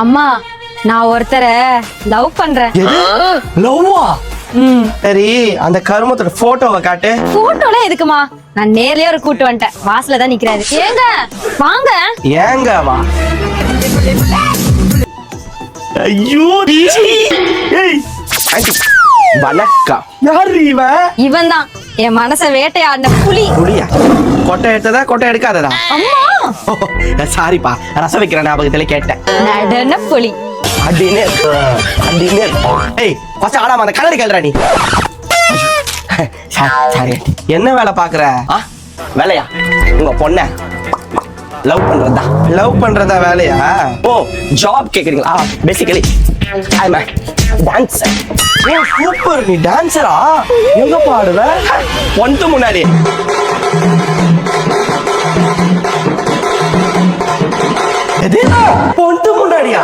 அம்மா நான் ஒருத்தரை லவ் பண்றேன். லவ்வா? சரி, அந்த கருமத்தோட போட்டோவை காட்டு. போட்டோல எதுக்குமா? நான் நேர்லயே ஒரு கூட்டு வந்துட்டேன். வாசல்ல தான் நிக்கிறாரு. ஏங்க வாங்க. ஏங்க வா. ஐயோ ஏய் ஆண்டி வணக்கம். யாரு இவன்? இவன் தான் என் மனச வேட்டையாடின புலி. புலியா? கொட்டை எடுத்ததா கொட்டை எடுக்காததா? அம்மா சாரிப்பா, ரசம் வைக்கிற ஞாபகத்துல கேட்டேன். நடன புலி. அப்படின்னு ஏய் ஃபர்ஸ்ட் ஆடாம அந்த கலர் கேள்றா நீ. சாரி, என்ன வேலை பாக்குற? வேலையா? உங்க பொண்ண லவ் பண்றதா வேலையா? ஓ, ஜாப் கேக்குறீங்களா? Basically I am dancer. Oh super, நீ டான்சரா? எங்க பாடுவ? ஒன்று முன்னாடி எது? பொண்ணு முன்னாடியா?